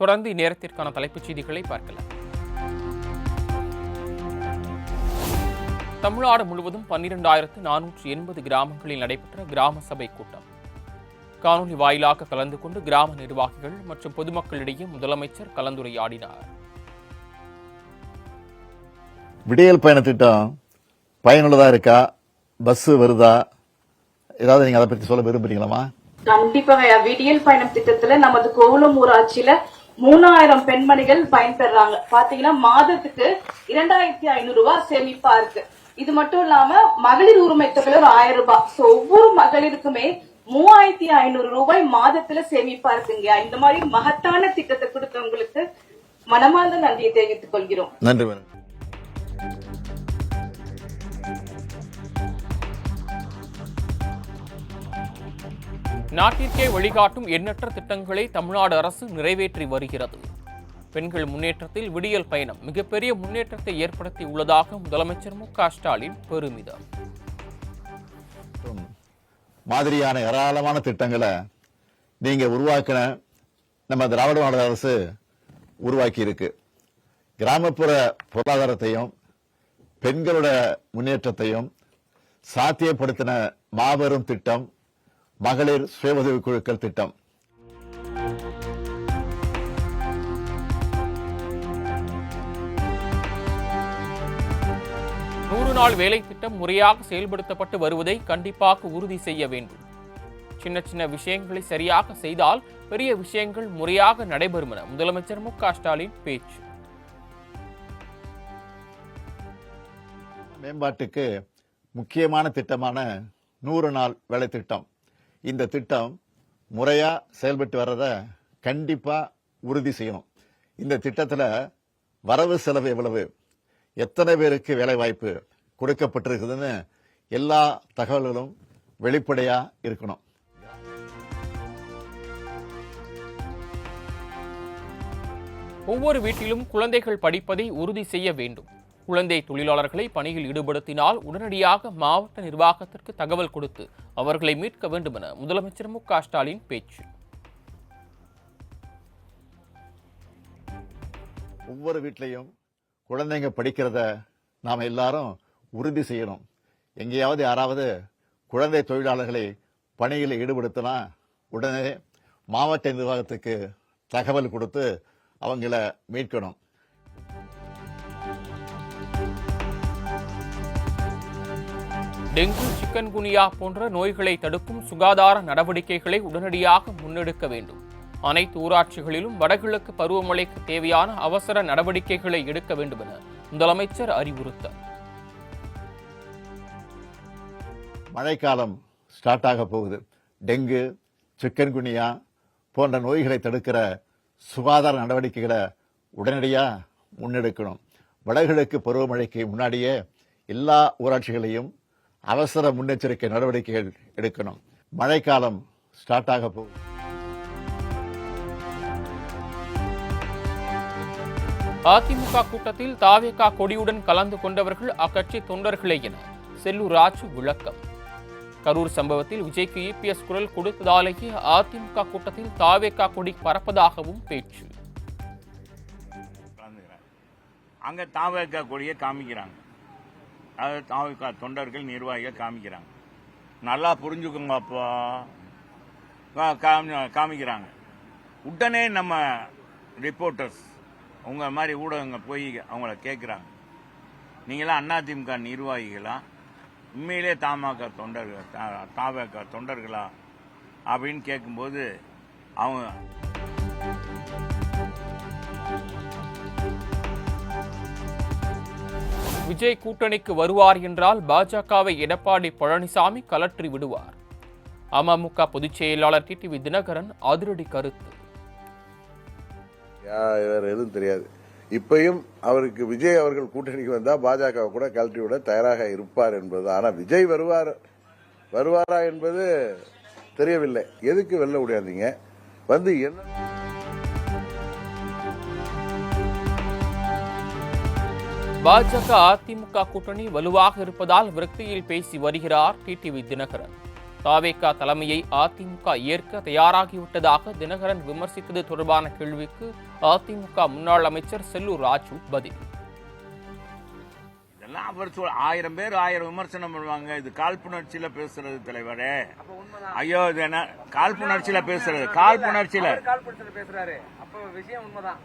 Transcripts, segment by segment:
தொடர்ந்து இந்நேரத்திற்கான தலைப்புச் செய்திகளை பார்க்கலாம். தமிழ்நாடு முழுவதும் 12,480 கிராமங்களில் நடைபெற்ற கிராம சபை கூட்டம். காணொலி வாயிலாக கலந்து கொண்டு கிராம நிர்வாகிகள் மற்றும் பொதுமக்களிடையே முதலமைச்சர் கலந்துரையாடினார். விடியல் பயண திட்டம் பயனுள்ளதா இருக்கா? பஸ் வருதா? ஏதாவது நீங்க அதை பத்தி சொல்ல விரும்புறீங்களா? கண்டிப்பாக விடியல் பயணம் திட்டத்துல நமது கோவளம் ஊராட்சியில 3000 பெண்மணிகள் பயன்பெறாங்க. பாத்தீங்கன்னா மாதத்துக்கு 2500 ரூபாய் சேமிப்பா இருக்கு. இது மட்டும் இல்லாம மகளிர் உரிமை தொகை ஒரு 1000 ரூபாய். ஒவ்வொரு மகளிருக்குமே 3500 ரூபாய் மாதத்துல சேமிப்பா இருக்குங்க. இந்த மாதிரி மகத்தான திட்டத்தை கொடுத்தவங்களுக்கு மனமார்ந்த நன்றியை தெரிவித்துக் கொள்கிறோம். நன்றி. நாட்டிற்கே வழிகாட்டும் எண்ணற்ற திட்டங்களை தமிழ்நாடு அரசு நிறைவேற்றி வருகிறது. பெண்கள் முன்னேற்றத்தில் விடியல் பயணம் மிகப்பெரிய முன்னேற்றத்தை ஏற்படுத்தி உள்ளதாக முதலமைச்சர் மு.க.ஸ்டாலின் பெருமிதம். மாதிரியான ஏராளமான திட்டங்களை நீங்க உருவாக்கின நம்ம திராவிட மாடல் அரசு உருவாக்கி இருக்கு. கிராமப்புற பொருளாதாரத்தையும் பெண்களோட முன்னேற்றத்தையும் சாத்தியப்படுத்தின மாபெரும் திட்டம் மகளிர் சுய உதவி குழுக்கள் திட்டம். நாள் வேலை திட்டம் முறையாக செயல்படுத்தப்பட்டு வருவதை கண்டிப்பாக உறுதி செய்ய வேண்டும். சின்ன சின்ன விஷயங்களை சரியாக செய்தால் பெரிய விஷயங்கள் முறையாக நடைபெறும் என முதலமைச்சர் மு.க.ஸ்டாலின் பேச்சு. மேம்பாட்டுக்கு முக்கியமான திட்டமான 100 நாள் வேலை திட்டம். இந்த திட்டம் முறையா செயல்பட்டு வர்றத கண்டிப்பா உறுதி செய்யணும். இந்த திட்டத்துல வரவு செலவு எவ்வளவு, எத்தனை பேருக்கு வேலை வாய்ப்பு கொடுக்கப்பட்டிருக்குதுன்னு எல்லா தகவல்களும் வெளிப்படையா இருக்கணும். ஒவ்வொரு வீட்டிலும் குழந்தைகள் படிப்பதை உறுதி செய்ய வேண்டும். குழந்தை தொழிலாளர்களை பணியில் ஈடுபடுத்தினால் உடனடியாக மாவட்ட நிர்வாகத்திற்கு தகவல் கொடுத்து அவர்களை மீட்க வேண்டும் என முதலமைச்சர் மு.க.ஸ்டாலின் பேச்சு. ஒவ்வொரு வீட்லையும் குழந்தைங்க படிக்கிறத நாம எல்லாரும் உறுதி செய்யணும். எங்கேயாவது யாராவது குழந்தை தொழிலாளர்களை பணியில் ஈடுபடுத்தினா உடனே மாவட்ட நிர்வாகத்துக்கு தகவல் கொடுத்து அவங்கள மீட்கணும். டெங்கு, சிக்கன்குனியா போன்ற நோய்களை தடுக்கும் சுகாதார நடவடிக்கைகளை உடனடியாக முன்னெடுக்க வேண்டும். அனைத்து ஊராட்சிகளிலும் வடகிழக்கு பருவமழைக்கு தேவையான அவசர நடவடிக்கைகளை எடுக்க வேண்டும் என முதலமைச்சர் அறிவுறுத்தல். மழைக்காலம் ஸ்டார்ட் ஆக போகுது. டெங்கு, சிக்கன்குனியா போன்ற நோய்களை தடுக்கிற சுகாதார நடவடிக்கைகளை உடனடியா முன்னெடுக்கணும். வடகிழக்கு பருவமழைக்கு முன்னாடியே எல்லா ஊராட்சிகளையும் அவசர முன்னெச்சரிக்கை நடவடிக்கைகள் எடுக்கணும். மழைக்காலம் ஸ்டார்ட் ஆக போகுது. அதிமுக கூட்டத்தில் தாவேகா கொடியுடன் கலந்து கொண்டவர்கள் அக்கட்சி தொண்டர்களே என செல்லூர் ராஜு விளக்கம். கரூர் சம்பவத்தில் விஜய்க்கு இபிஎஸ் குரல் கொடுத்ததாலேயே அதிமுக கூட்டத்தில் தாவேகா கொடி பறப்பதாகவும் பேச்சு. அங்க தாவேகா கொடியை காமிக்கிறாங்க. அதாவது தாவேகா தொண்டர்கள் நிர்வாகிகள் காமிக்கிறாங்க. நல்லா புரிஞ்சுக்கோங்க. அப்போ காமிக்கிறாங்க. உடனே நம்ம ரிப்போர்ட்டர்ஸ் உங்க மாதிரி ஊடகங்க போய் அவங்கள கேட்குறாங்க, நீங்களாம் அதிமுக நிர்வாகிகளா, உண்மையிலே தாவேகா தொண்டர்களா அப்படின்னு கேட்கும்போது அவங்க விஜய் கூட்டணிக்கு வருவார் என்றால் பாஜகவை எடப்பாடி பழனிசாமி கலற்றி விடுவார். அமமுக பொதுச் செயலாளர் டிடிவி தினகரன் அதிரடி கருத்து. எதுவும் தெரியாது. இப்பயும் அவருக்கு விஜய் அவர்கள் கூட்டணிக்கு வந்தா பாஜக கூட கழட்டி விட தயாராக இருப்பார் என்பது. ஆனா விஜய் வருவாரா என்பது தெரியவில்லை. எதுக்கு வெளில முடியாதீங்க வந்து என்ன பாஜக அதிமுக கூட்டணி வலுவாக இருப்பதால் விரக்தியில் பேசி வருகிறார் டிடிவி தினகரன். தாவேகா தலைமையை அதிமுக ஏற்க தயாராகிவிட்டதாக தினகரன் விமர்சித்தது தொடர்பான கேள்விக்கு அதிமுக முன்னாள் அமைச்சர் செல்லூர் ராஜு பதில். இதெல்லாம் அவர் 1000 பேர் 1000 விமர்சனம் பண்ணுவாங்க. இது காழ்ப்புணர்ச்சியில பேசுறது தலைவரே. ஐயோ, இது என்ன காழ்ப்புணர்ச்சியில பேசுறது? காழ்ப்புணர்ச்சியில பேசுறாரு. அப்ப விஷயம் உண்மைதான்.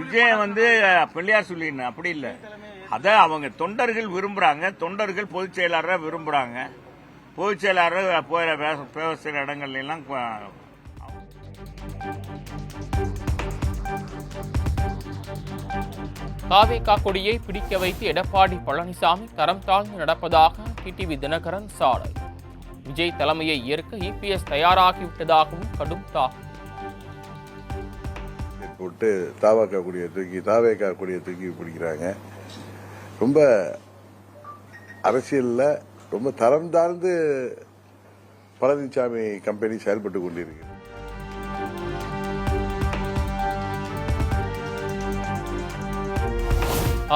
விஜயம் பிள்ளையார் சொல்லின்னு அப்படி இல்ல. அத அவங்க தொண்டர்கள் விரும்புறாங்க. தொண்டர்கள் பொதுச் செயலாளரை விரும்புறாங்க. பொதுச் செயலாளர் பேசுற இடங்கள்ல எல்லாம் தாவேகா கொடியை பிடிக்க வைத்து எடப்பாடி பழனிசாமி தரம் தாழ்ந்து நடப்பதாக டிடிவி தினகரன் சாடல். விஜய் தலைமையை ஏற்க இபிஎஸ் தயாராகிவிட்டதாகவும் கடும் தாக்கு. போட்டு தாவேகா கொடியை தூக்கி பிடிக்கிறாங்க. ரொம்ப அரசியல்ல ரொம்ப தரம் தாழ்ந்து பழனிசாமி கம்பெனி செயல்பட்டு கொண்டிருக்கிறது.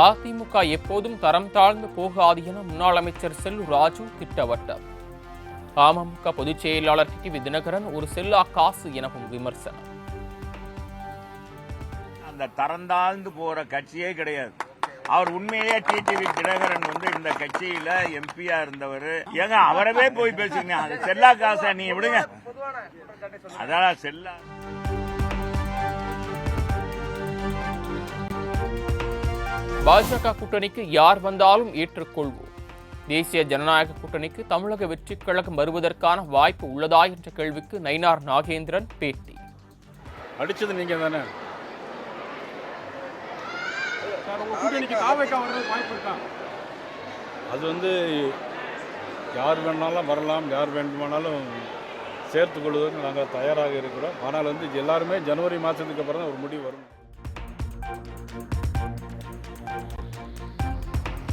அதிமுக எப்போதும் தரம் தாழ்ந்து போகாது என முன்னாள் அமைச்சர் செல்லூர் ராஜு திட்டவட்டம். அமமுக பொதுச் செயலாளர் டிடிவி தினகரன் ஒரு செல்லா காசு எனவும் விமர்சனம். அந்த தரந்தாழ்ந்து போற கட்சியே கிடையாது. அவர் உண்மையிலேயே டிடிவி தினகரன் இந்த கட்சியில எம்பியா இருந்தவர். ஏங்க அவரவே போய் பேசுங்க, அது செல்லா காசா? நீ விடுங்க, அதான் செல்லா. பாஜக கூட்டணிக்கு யார் வந்தாலும் ஏற்றுக்கொள்வோம். தேசிய ஜனநாயக கூட்டணிக்கு தமிழக வெற்றிக் கழகம் வருவதற்கான வாய்ப்பு உள்ளதா என்ற கேள்விக்கு நயினார் நாகேந்திரன் பேட்டி. அடிச்சது நீங்க தானே. அது யார் வேணாலும் வரலாம், யார் வேண்டுமானாலும் சேர்த்துக் கொள்வதற்கு நாங்கள் தயாராக இருக்கிறோம். ஆனால் எல்லாருமே ஜனவரி மாதத்துக்கு அப்புறம் தான் ஒரு முடிவு வரும்.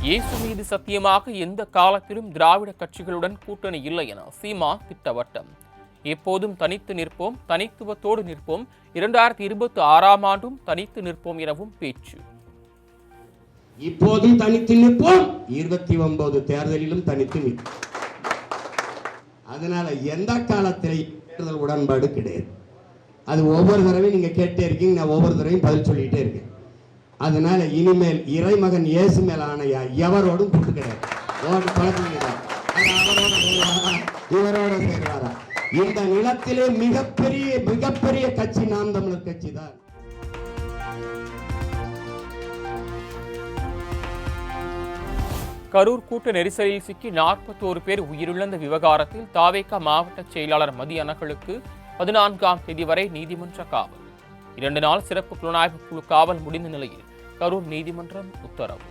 இயேசு மீது சத்தியமாக எந்த காலத்திலும் திராவிட கட்சிகளுடன் கூட்டணி இல்லை என சீமான் திட்டவட்டம். எப்போதும் தனித்து நிற்போம், தனித்துவத்தோடு நிற்போம், 2026ஆம் ஆண்டும் தனித்து நிற்போம் எனவும் பேச்சு. இப்போதும் தனித்து நிற்போம், 29 தேர்தலிலும் தனித்து நிற்போம். அதனால எந்த காலத்திலே தேர்தல் உடன்பாடு கிடையாது. அது ஒவ்வொரு தடவையும் நீங்க கேட்டே இருக்கீங்க, நான் ஒவ்வொரு தடவையும் பதில் சொல்லிட்டே இருக்கேன். அதனால இனிமேல் இறைமகன் இயேசு மேல் ஆணையா எவரோடும் கூட்டு கிடையாது. பழக்கம் கிடையாது. இவரோட சேர்வாரா? இந்த நிலத்திலே மிகப்பெரிய கட்சி நாம் தமிழர் கட்சி தான். கரூர் கூட்ட நெரிசலில் சிக்கி 41 பேர் உயிரிழந்த விவகாரத்தில் தாவேகா மாவட்ட செயலாளர் மதி அனகளுக்கு 14ஆம் தேதி வரை நீதிமன்ற காவல். 2 நாள் சிறப்பு புலனாய்வு குழு காவல் முடிந்த நிலையில் கரூர் நீதிமன்றம் உத்தரவு.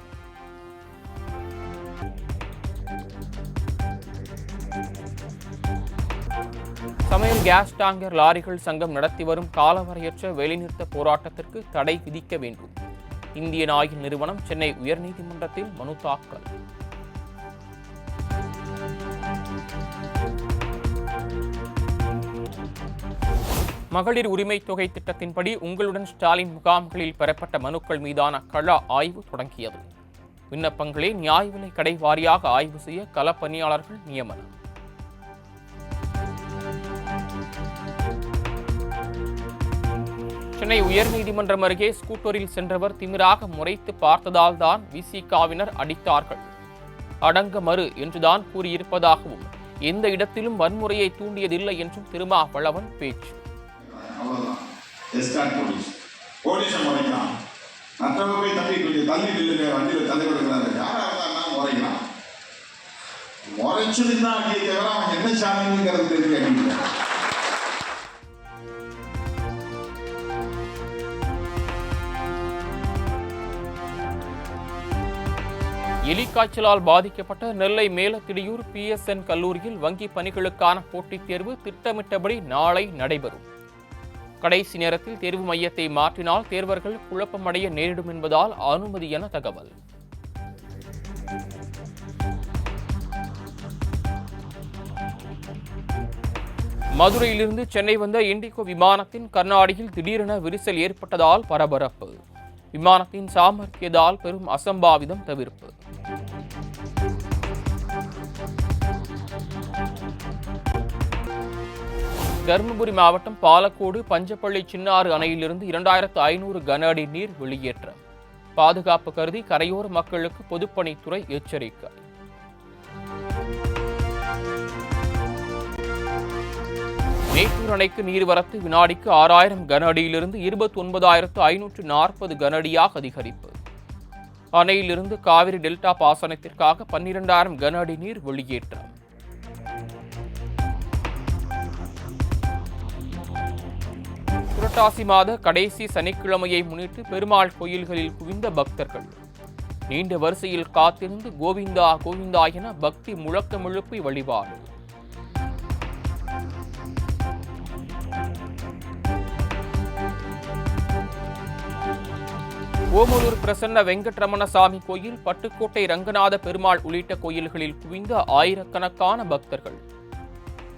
சமையல் கேஸ் டாங்கர் லாரிகள் சங்கம் நடத்தி வரும் காலவரையற்ற வேலைநிறுத்த போராட்டத்திற்கு தடை விதிக்க வேண்டும். இந்தியன் ஆயில் நிறுவனம் சென்னை உயர்நீதிமன்றத்தில் மனு தாக்கல். மகளிர் உரிமை தொகை திட்டத்தின்படி உங்களுடன் ஸ்டாலின் முகாம்களில் பெறப்பட்ட மனுக்கள் மீதான கள ஆய்வு தொடங்கியது. விண்ணப்பங்களை நியாய விலை கடை வாரியாக ஆய்வு செய்ய களப்பணியாளர்கள் நியமனம். சென்னை உயர்நீதிமன்றம் அருகே ஸ்கூட்டரில் சென்றவர் திமிராக முறைத்து பார்த்ததால் தான் விசிகாவினர் அடித்தார்கள். அடங்க மறு என்றுதான் கூறியிருப்பதாகவும் எந்த இடத்திலும் வன்முறையை தூண்டியதில்லை என்றும் திருமாவளவன் பேச்சு. எலிக்காய்ச்சலால் பாதிக்கப்பட்ட நெல்லை மேலத்திடியூர் PSN கல்லூரியில் வங்கி பணிகளுக்கான போட்டித் தேர்வு திட்டமிட்டபடி நாளை நடைபெறும். கடைசி நேரத்தில் தேர்வு மையத்தை மாற்றினால் தேர்வர்கள் குழப்பமடைய நேரிடும் என்பதால் அனுமதி என தகவல். மதுரையிலிருந்து சென்னை வந்த இண்டிகோ விமானத்தின் கர்நாடியில் திடீரென விரிசல் ஏற்பட்டதால் பரபரப்பு. விமானத்தின் சாமர்த்தியத்தால் பெரும் அசம்பாவிதம் தவிர்ப்பு. தருமபுரி மாவட்டம் பாலக்கோடு பஞ்சப்பள்ளி சின்னாறு அணையிலிருந்து 2500 கன அடி நீர் வெளியேற்றம். பாதுகாப்பு கருதி கரையோர மக்களுக்கு பொதுப்பணித்துறை எச்சரிக்கை. மேட்டூர் அணைக்கு நீர்வரத்து வினாடிக்கு 6000 கன அடியிலிருந்து 29540 கன அடியாக அதிகரிப்பு. அணையிலிருந்து காவிரி டெல்டா பாசனத்திற்காக 12000 கன அடி நீர் வெளியேற்றம். புரட்டாசி மாத கடைசி சனிக்கிழமையை முன்னிட்டு பெருமாள் கோயில்களில் குவிந்த பக்தர்கள். நீண்ட வரிசையில் காத்திருந்து கோவிந்தா கோவிந்தா என பக்தி முழக்கமெழுப்பி வழிபாடு. ஓமலூர் பிரசன்ன வெங்கட்ரமணசாமி கோயில், பட்டுக்கோட்டை ரங்கநாத பெருமாள் உள்ளிட்ட கோயில்களில் குவிந்த ஆயிரக்கணக்கான பக்தர்கள்.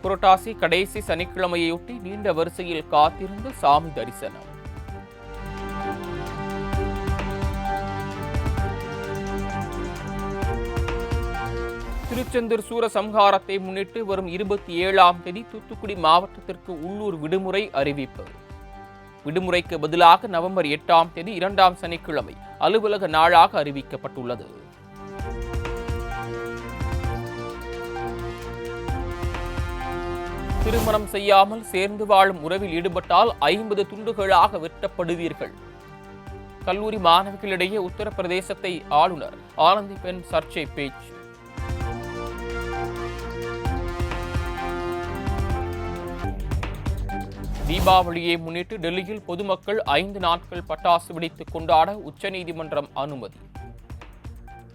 புரட்டாசி கடைசி சனிக்கிழமையொட்டி நீண்ட வரிசையில் காத்திருந்து சாமி தரிசனம். திருச்செந்தூர் சூரசம்ஹாரத்தை முன்னிட்டு வரும் 27ஆம் தேதி தூத்துக்குடி மாவட்டத்திற்கு உள்ளூர் விடுமுறை அறிவிப்பு. விடுமுறைக்கு பதிலாக நவம்பர் 8ஆம் தேதி 2ஆம் சனிக்கிழமை அலுவலக நாளாக அறிவிக்கப்பட்டுள்ளது. திருமணம் செய்யாமல் சேர்ந்து வாழும் உறவில் ஈடுபட்டால் 50 துண்டுகளாக வெட்டப்படுவீர்கள். கல்லூரி மாணவிகளிடையே உத்தரப்பிரதேசத்தை ஆளுநர் ஆனந்திபென் சர்ச்சை பேச்சு. தீபாவளியை முன்னிட்டு டெல்லியில் பொதுமக்கள் 5 நாட்கள் பட்டாசு வெடித்து கொண்டாட உச்சநீதிமன்றம் அனுமதி.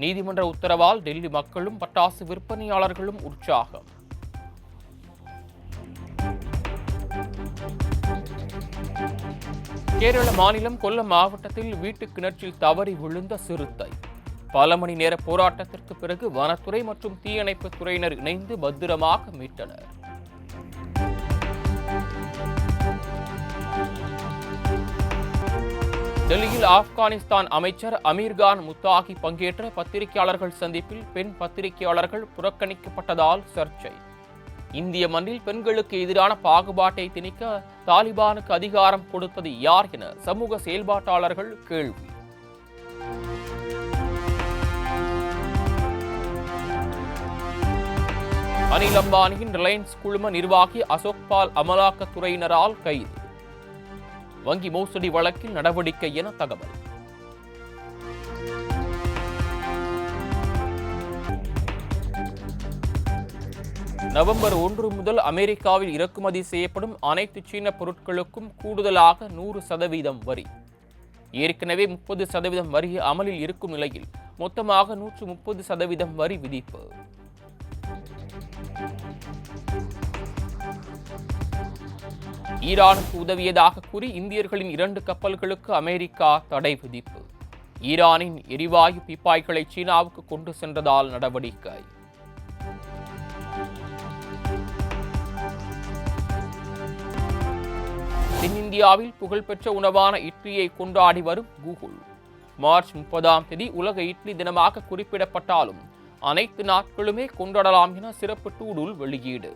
நீதிமன்ற உத்தரவால் டெல்லி மக்களும் பட்டாசு விற்பனையாளர்களும் உற்சாகம். கேரள மாநிலம் கொல்லம் மாவட்டத்தில் வீட்டு கிணற்றில் தவறி விழுந்த சிறுத்தை. பல மணி நேர போராட்டத்திற்கு பிறகு வனத்துறை மற்றும் தீயணைப்பு துறையினர் இணைந்து பத்திரமாக மீட்டனர். டெல்லியில் ஆப்கானிஸ்தான் அமைச்சர் அமீர்கான் முத்தாகி பங்கேற்ற பத்திரிகையாளர்கள் சந்திப்பில் பெண் பத்திரிகையாளர்கள் புறக்கணிக்கப்பட்டதால் சர்ச்சை. இந்திய மண்ணில் பெண்களுக்கு எதிரான பாகுபாட்டை திணிக்க தாலிபானுக்கு அதிகாரம் கொடுத்தது யார் என சமூக செயல்பாட்டாளர்கள் கேள்வி. அனில் அம்பானியின் ரிலையன்ஸ் குழும நிர்வாகி அசோக் பால் அமலாக்கத்துறையினரால் கைது. வங்கி மோசடி வழக்கில் நடவடிக்கை என தகவல். நவம்பர் 1 முதல் அமெரிக்காவில் இறக்குமதி செய்யப்படும் அனைத்து சீன பொருட்களுக்கும் கூடுதலாக 100% வரி. ஏற்கனவே 30% வரி அமலில் இருக்கும் நிலையில் மொத்தமாக 130% வரி விதிப்பு. ஈரானுக்கு உதவியதாக கூறி இந்தியர்களின் 2 கப்பல்களுக்கு அமெரிக்கா தடை விதிப்பு. ஈரானின் எரிவாயு பீப்பாய்களை சீனாவுக்கு கொண்டு சென்றதால் நடவடிக்கை. தென்னிந்தியாவில் புகழ்பெற்ற உணவான இட்லியை கொண்டாடி வரும் கூகுள். மார்ச் 30ஆம் தேதி உலக இட்லி தினமாக குறிப்பிடப்பட்டாலும் அனைத்து நாட்களுமே கொண்டாடலாம் என சிறப்பு டூடூல் வெளியீடு.